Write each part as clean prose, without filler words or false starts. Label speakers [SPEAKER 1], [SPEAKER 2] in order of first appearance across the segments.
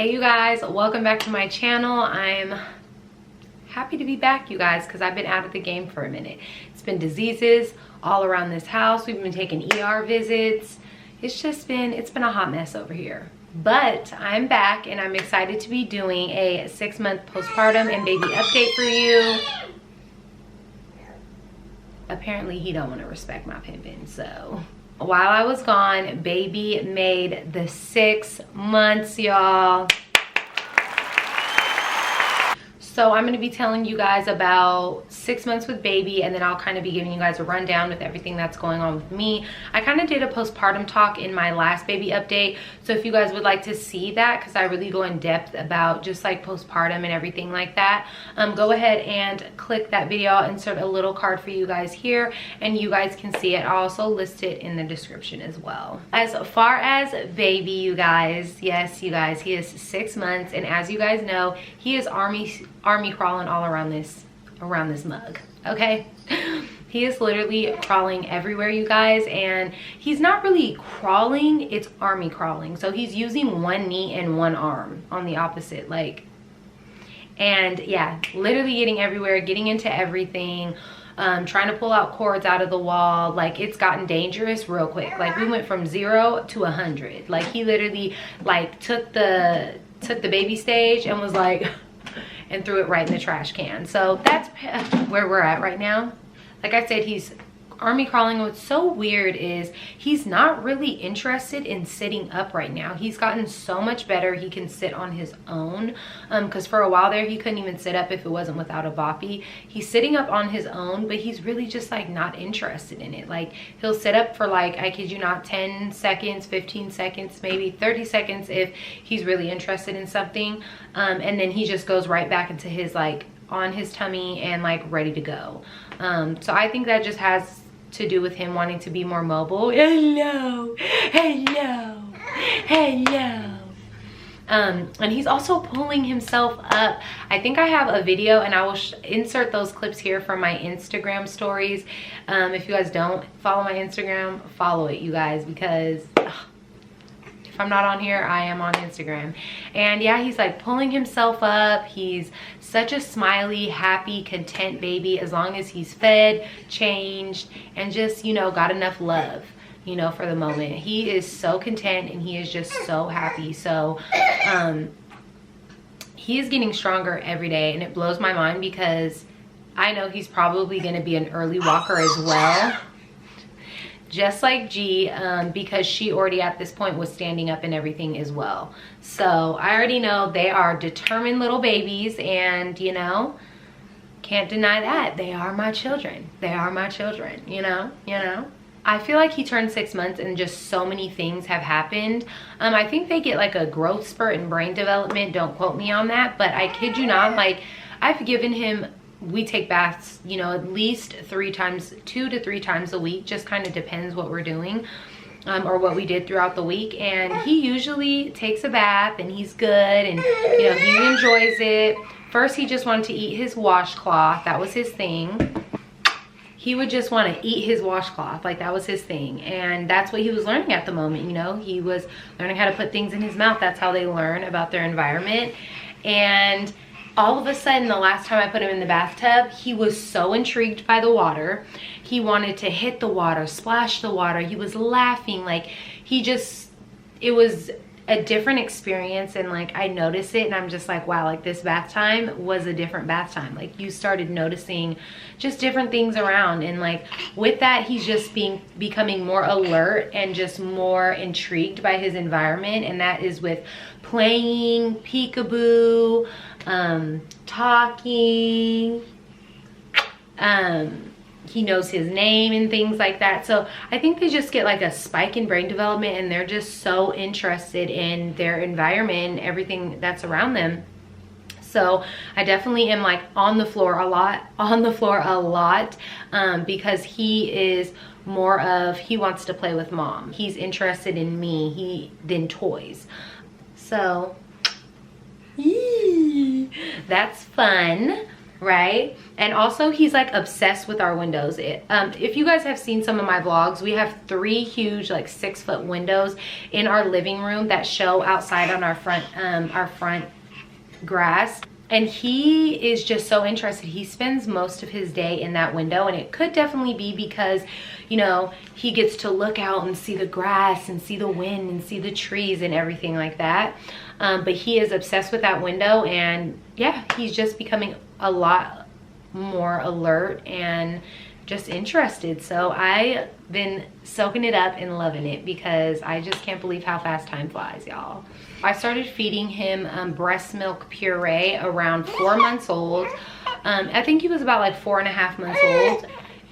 [SPEAKER 1] Hey you guys, welcome back to my channel. I'm happy to be back, you guys, because I've been out of the game for a minute. It's been diseases all around this house. We've been taking ER visits. It's been a hot mess over here. But I'm back and I'm excited to be doing a 6-month postpartum and baby update for you. Apparently he don't want to respect my pimpin', so while I was gone, baby made the 6 months, y'all. So I'm going to be telling you guys about 6 months with baby, and then I'll kind of be giving you guys a rundown with everything that's going on with me. I kind of did a postpartum talk in my last baby update, so if you guys would like to see that, because I really go in depth about just like postpartum and everything like that, go ahead and click that video. I'll insert a little card for you guys here and you guys can see it. I'll also list it in the description as well. As far as baby, you guys, yes you guys, he is 6 months, and as you guys know, he is army crawling all around this mug, okay? He is literally crawling everywhere, you guys, and he's not really crawling, it's army crawling. So he's using one knee and one arm on the opposite, like, and yeah, literally getting everywhere, getting into everything, trying to pull out cords out of the wall. Like, it's gotten dangerous real quick. Like, we went from 0 to 100. Like, he literally like took the baby stage and was like and threw it right in the trash can. So that's where we're at right now. Like I said, he's army crawling. What's so weird is he's not really interested in sitting up right now. He's gotten so much better. He can sit on his own, because for a while there he couldn't even sit up if it wasn't without a boppy. He's sitting up on his own, but he's really just like not interested in it. Like, he'll sit up for, like, I kid you not, 10 seconds, 15 seconds, maybe 30 seconds if he's really interested in something, and then he just goes right back into his, like, on his tummy and like ready to go. So I think that just has to do with him wanting to be more mobile. Hello, hello, hello. And he's also pulling himself up. I think I have a video, and I will insert those clips here from my Instagram stories. If you guys don't follow my Instagram, follow it, you guys, because if I'm not on here, I am on Instagram. And yeah, he's like pulling himself up. He's such a smiley, happy, content baby, as long as he's fed, changed, and just, you know, got enough love, you know, for the moment. He is so content and he is just so happy. So he is getting stronger every day, and it blows my mind because I know he's probably going to be an early walker as well, just like G, because she already at this point was standing up and everything as well. So I already know they are determined little babies, and you know, can't deny that. They are my children. They are my children, you know. I feel like he turned 6 months and just so many things have happened. I think they get like a growth spurt in brain development. Don't quote me on that, but I kid you not, like, I've given him, we take baths, you know, at least 2 to 3 times a week. Just kind of depends what we're doing, or what we did throughout the week. And he usually takes a bath and he's good, and you know, he enjoys it. First, he just wanted to eat his washcloth. That was his thing. He would just want to eat his washcloth, like that was his thing. And that's what he was learning at the moment, you know. He was learning how to put things in his mouth. That's how they learn about their environment. And all of a sudden, the last time I put him in the bathtub, he was so intrigued by the water. He wanted to hit the water, splash the water. He was laughing, like, it was a different experience. And like, I noticed it and I'm just like, wow, like this bath time was a different bath time. Like, you started noticing just different things around, and like with that, he's just becoming more alert and just more intrigued by his environment. And that is with playing peekaboo, talking, he knows his name and things like that. So I think they just get like a spike in brain development, and they're just so interested in their environment and everything that's around them. So I definitely am like on the floor a lot, because he is more of, he wants to play with mom. He's interested in me than toys. So that's fun. right? And also he's like obsessed with our windows. If you guys have seen some of my vlogs, we have 3 huge like 6-foot windows in our living room that show outside on our front grass. And he is just so interested. He spends most of his day in that window, and it could definitely be because, you know, he gets to look out and see the grass and see the wind and see the trees and everything like that. But he is obsessed with that window, and yeah, he's just becoming a lot more alert and just interested. So I've been soaking it up and loving it because I just can't believe how fast time flies, y'all. I started feeding him breast milk puree around 4 months old. I think he was about like 4.5 months old,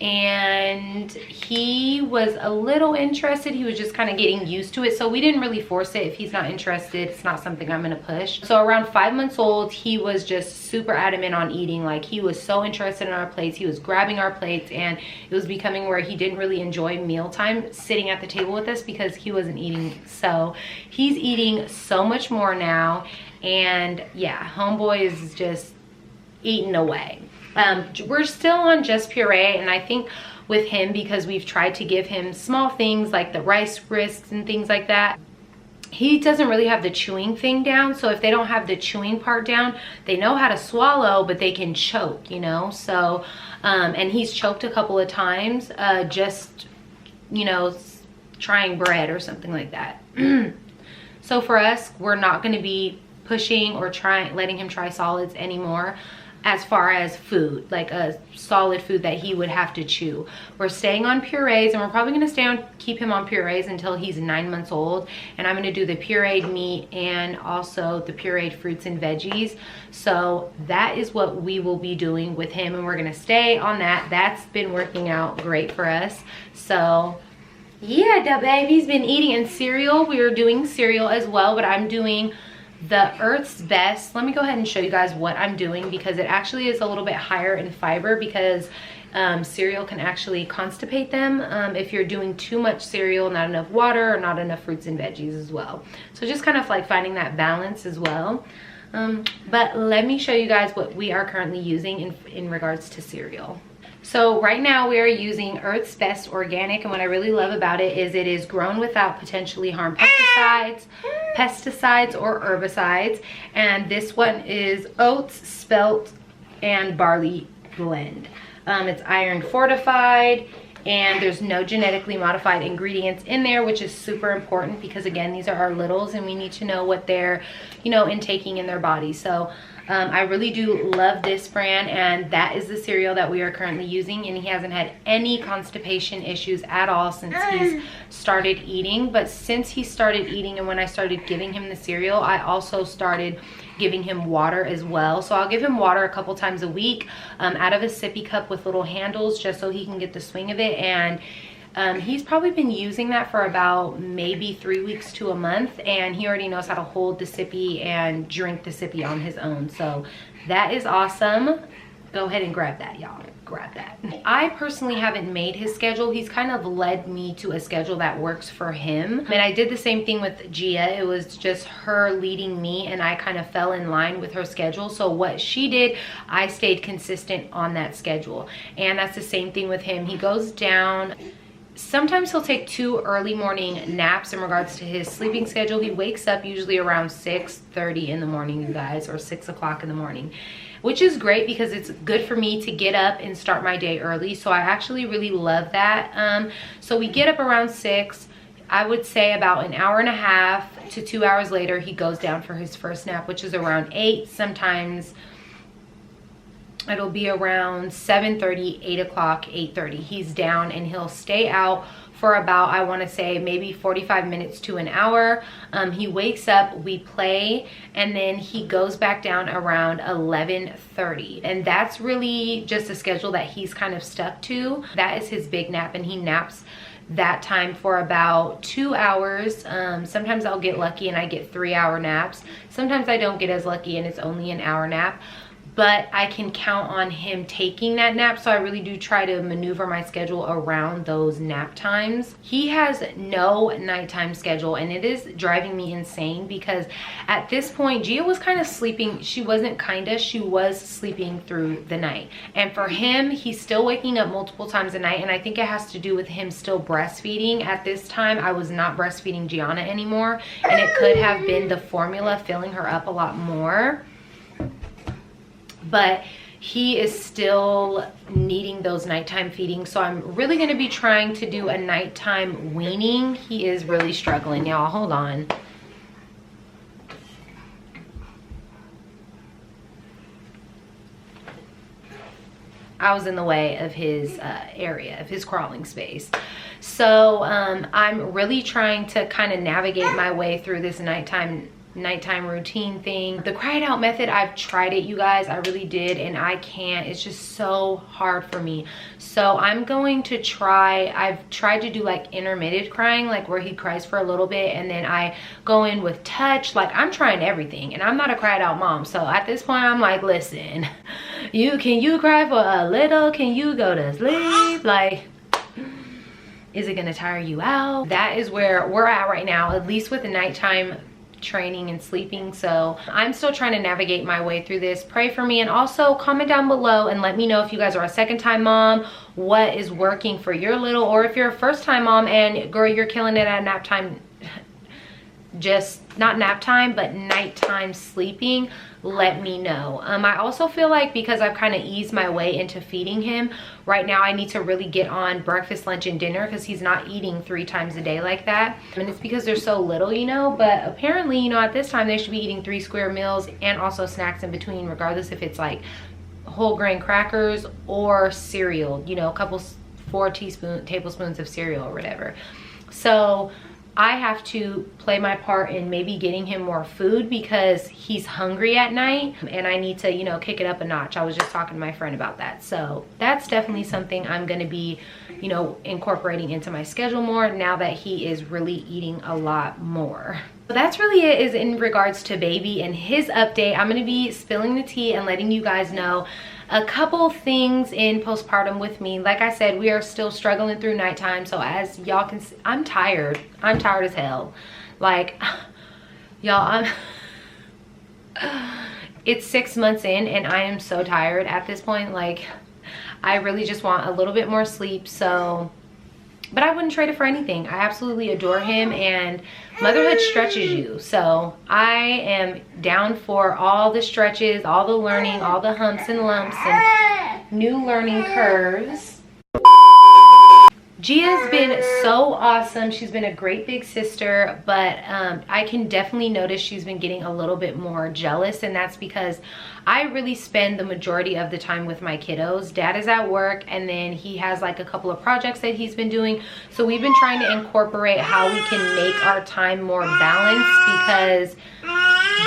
[SPEAKER 1] and he was a little interested. He was just kind of getting used to it, so we didn't really force it. If he's not interested, it's not something I'm gonna push. So around 5 months old, he was just super adamant on eating. Like, he was so interested in our plates. He was grabbing our plates, and it was becoming where he didn't really enjoy mealtime sitting at the table with us because he wasn't eating. So he's eating so much more now, and yeah, homeboy is just eating away. We're still on just puree, and I think with him, because we've tried to give him small things like the rice Risks and things like that, he doesn't really have the chewing thing down. So if they don't have the chewing part down, they know how to swallow, but they can choke, you know. So and he's choked a couple of times just, you know, trying bread or something like that. So for us, we're not going to be pushing or letting him try solids anymore. As far as food, like a solid food that he would have to chew. We're staying on purees, and we're probably gonna keep him on purees until he's 9 months old. And I'm gonna do the pureed meat and also the pureed fruits and veggies. So that is what we will be doing with him, and we're gonna stay on that. That's been working out great for us. So yeah, the baby's been eating. And cereal, we are doing cereal as well, but I'm doing the Earth's Best. Let me go ahead and show you guys what I'm doing, because it actually is a little bit higher in fiber, because cereal can actually constipate them if you're doing too much cereal, not enough water, or not enough fruits and veggies as well. So just kind of like finding that balance as well. But let me show you guys what we are currently using in regards to cereal. So right now we are using Earth's Best Organic, and what I really love about it is it is grown without potentially harmful pesticides or herbicides. And this one is oats, spelt, and barley blend. It's iron fortified, and there's no genetically modified ingredients in there, which is super important because, again, these are our littles and we need to know what they're, you know, intaking in their body. So I really do love this brand, and that is the cereal that we are currently using, and he hasn't had any constipation issues at all since he's started eating. But since he started eating and when I started giving him the cereal, I also started giving him water as well. So I'll give him water a couple times a week out of a sippy cup with little handles, just so he can get the swing of it. And he's probably been using that for about maybe 3 weeks to a month, and he already knows how to hold the sippy and drink the sippy on his own. So that is awesome. Go ahead and grab that, y'all. Grab that. I personally haven't made his schedule. He's kind of led me to a schedule that works for him. And I did the same thing with Gia. It was just her leading me, and I kind of fell in line with her schedule. So what she did, I stayed consistent on that schedule. And that's the same thing with him. He goes down. Sometimes he'll take 2 early morning naps in regards to his sleeping schedule. He wakes up usually around 6:30 in the morning, you guys, or 6 o'clock in the morning, which is great because it's good for me to get up and start my day early. So I actually really love that. So we get up around 6. I would say about an hour and a half to 2 hours later, he goes down for his first nap, which is around 8. Sometimes it'll be around 7:30, 8 o'clock, 8:30. He's down, and he'll stay out for about, I want to say, maybe 45 minutes to an hour. He wakes up, we play, and then he goes back down around 11:30. And that's really just a schedule that he's kind of stuck to. That is his big nap, and he naps that time for about 2 hours. Sometimes I'll get lucky and I get 3-hour naps. Sometimes I don't get as lucky and it's only an hour nap. but I can count on him taking that nap. So I really do try to maneuver my schedule around those nap times. He has no nighttime schedule, and it is driving me insane because at this point, Gia was kind of sleeping. She was sleeping through the night. And for him, he's still waking up multiple times a night. And I think it has to do with him still breastfeeding. At this time, I was not breastfeeding Gianna anymore. And it could have been the formula filling her up a lot more. But he is still needing those nighttime feedings. So I'm really going to be trying to do a nighttime weaning. He is really struggling, y'all. Hold on. I was in the way of his area, of his crawling space. So I'm really trying to kind of navigate my way through this nighttime routine thing. The cry it out method, I've tried it, you guys. I really did, and I can't. It's just so hard for me. So I'm going to try, I've tried to do like intermittent crying, like where he cries for a little bit and then I go in with touch. Like, I'm trying everything, and I'm not a cry it out mom. So at this point, I'm like, listen, can you cry for a little? Can you go to sleep? Like, is it gonna tire you out? That is where we're at right now, at least with the nighttime training and sleeping. So I'm still trying to navigate my way through this. Pray for me, and also comment down below and let me know if you guys are a second time mom, what is working for your little, or if you're a first time mom and girl, you're killing it at nap time, just not nap time but nighttime sleeping. Let me know. I also feel like because I've kind of eased my way into feeding him right now, I need to really get on breakfast, lunch, and dinner because he's not eating 3 times a day like that. And it's because they're so little, you know, but apparently, you know, at this time they should be eating 3 square meals and also snacks in between, regardless if it's like whole grain crackers or cereal, you know, 4 tablespoons of cereal or whatever. So I have to play my part in maybe getting him more food because he's hungry at night, and I need to, you know, kick it up a notch. I was just talking to my friend about that. So that's definitely something I'm going to be, you know, incorporating into my schedule more now that he is really eating a lot more. So that's really it is in regards to baby and his update. I'm going to be spilling the tea and letting you guys know a couple things in postpartum with me. Like I said, we are still struggling through nighttime. So as y'all can see, I'm tired as hell. Like, y'all, it's 6 months in and I am so tired at this point. Like, I really just want a little bit more sleep. So, but I wouldn't trade it for anything. I absolutely adore him, and motherhood stretches you. So I am down for all the stretches, all the learning, all the humps and lumps and new learning curves. Gia's been so awesome. She's been a great big sister, but I can definitely notice she's been getting a little bit more jealous, and that's because I really spend the majority of the time with my kiddos. Dad is at work, and then he has like a couple of projects that he's been doing. So we've been trying to incorporate how we can make our time more balanced, because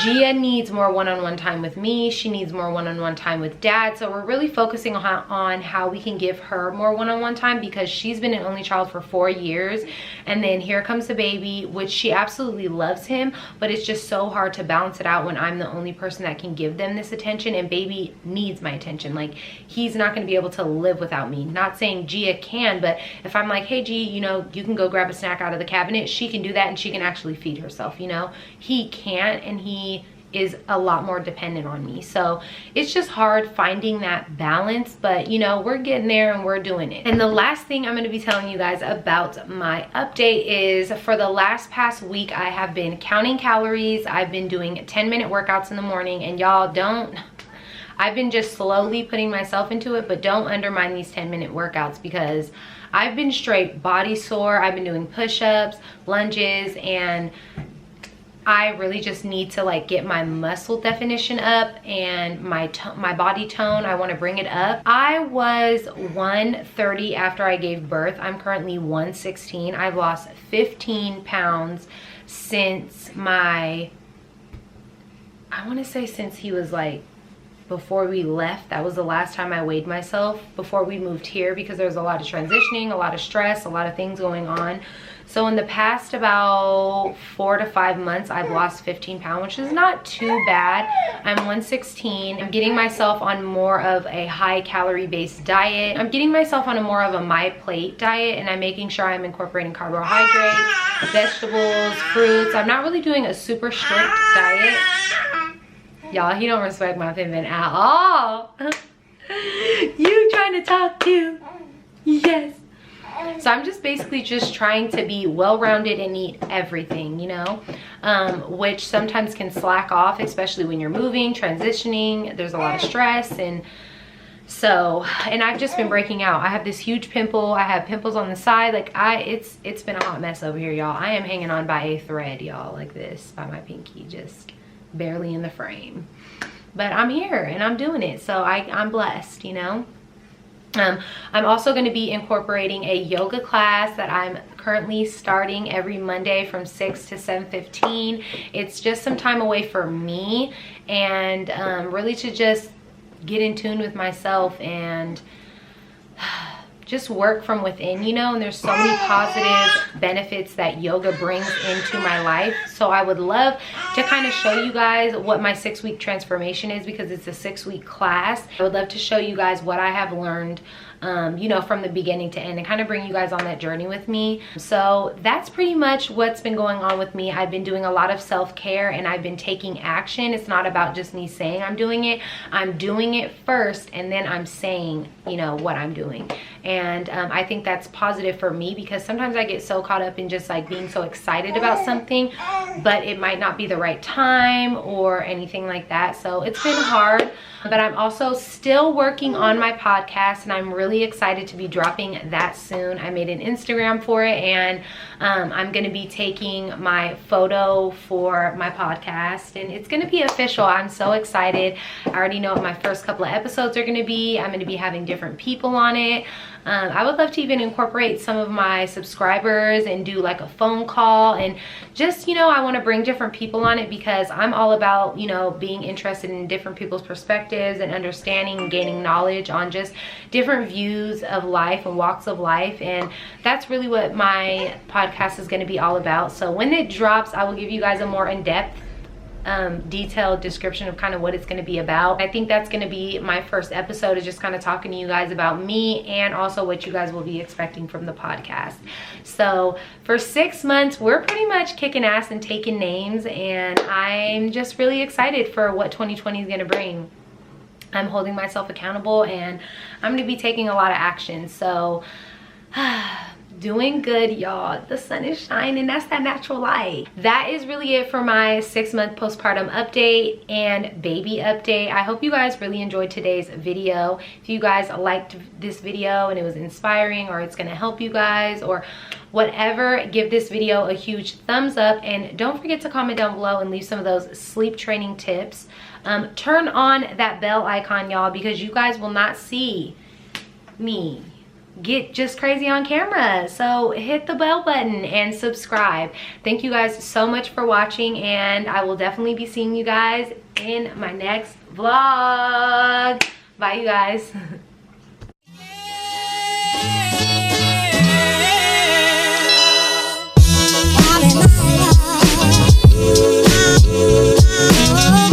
[SPEAKER 1] Gia needs more one-on-one time with me. She needs more one-on-one time with Dad. So we're really focusing on how we can give her more one-on-one time, because she's been an only child for 4 years. And then here comes the baby, which she absolutely loves him, but it's just so hard to balance it out when I'm the only person that can give them this attention, and baby needs my attention. Like, he's not going to be able to live without me. Not saying Gia can, but if I'm like, hey G, you know, you can go grab a snack out of the cabinet, she can do that and she can actually feed herself, you know. He can't, and he is a lot more dependent on me. So it's just hard finding that balance, but you know, we're getting there and we're doing it. And the last thing I'm going to be telling you guys about my update is, for the past week, I have been counting calories. I've been doing 10-minute workouts in the morning, and y'all I've been just slowly putting myself into it, but don't undermine these 10-minute workouts, because I've been straight body sore. I've been doing push-ups, lunges, and I really just need to like get my muscle definition up and my body tone. I want to bring it up. I was 130 after I gave birth. I'm currently 116. I've lost 15 pounds since I want to say since he was like, before we left. That was the last time I weighed myself before we moved here, because there was a lot of transitioning, a lot of stress, a lot of things going on. So in the past about 4 to 5 months, I've lost 15 pounds, which is not too bad. I'm 116. I'm getting myself on more of a high calorie based diet. I'm getting myself on a more of a my plate diet, and I'm making sure I'm incorporating carbohydrates, vegetables, fruits. I'm not really doing a super strict diet. Y'all, he don't respect my opinion at all. You trying to talk to? Yes. So I'm just basically just trying to be well-rounded and eat everything, you know, which sometimes can slack off, especially when you're moving, transitioning. There's a lot of stress, and so, and I've just been breaking out. I have this huge pimple. I have pimples on the side. Like it's been a hot mess over here, y'all. I am hanging on by a thread, y'all, like this, by my pinky, just barely in the frame. But I'm here and I'm doing it, so I'm blessed, you know. I'm also going to be incorporating a yoga class that I'm currently starting every Monday from 6 to 7:15. It's just some time away for me, and really to just get in tune with myself and just work from within, you know. And there's so many positive benefits that yoga brings into my life. So I would love to kind of show you guys what my 6-week transformation is, because it's a 6-week class. I would love to show you guys what I have learned, you know, from the beginning to end, and kind of bring you guys on that journey with me. So that's pretty much what's been going on with me. I've been doing a lot of self-care, and I've been taking action. It's not about just me saying I'm doing it. I'm doing it first, and then I'm saying, you know, what I'm doing. And I think that's positive for me, because sometimes I get so caught up in just like being so excited about something, but it might not be the right time or anything like that. So it's been hard, but I'm also still working on my podcast, and I'm really excited to be dropping that soon. I made an Instagram for it, and I'm going to be taking my photo for my podcast, and it's going to be official. I'm so excited. I already know what my first couple of episodes are going to be. I'm going to be having different people on it. I would love to even incorporate some of my subscribers and do like a phone call, and just, you know, I want to bring different people on it, because I'm all about, you know, being interested in different people's perspectives and understanding and gaining knowledge on just different views of life and walks of life. And that's really what my podcast is going to be all about. So when it drops, I will give you guys a more in-depth detailed description of kind of what it's going to be about. I think that's going to be my first episode, is just kind of talking to you guys about me, and also what you guys will be expecting from the podcast. So for 6 months, we're pretty much kicking ass and taking names, and I'm just really excited for what 2020 is going to bring. I'm holding myself accountable, and I'm going to be taking a lot of action. So doing good, y'all. The sun is shining. That's that natural light. That is really it for my 6-month postpartum update and baby update. I hope you guys really enjoyed today's video. If you guys liked this video and it was inspiring, or it's going to help you guys, or whatever, give this video a huge thumbs up, and don't forget to comment down below and leave some of those sleep training tips. Turn on that bell icon, y'all, because you guys will not see me get just crazy on camera. So hit the bell button and subscribe. Thank you guys so much for watching, and I will definitely be seeing you guys in my next vlog. Bye, you guys.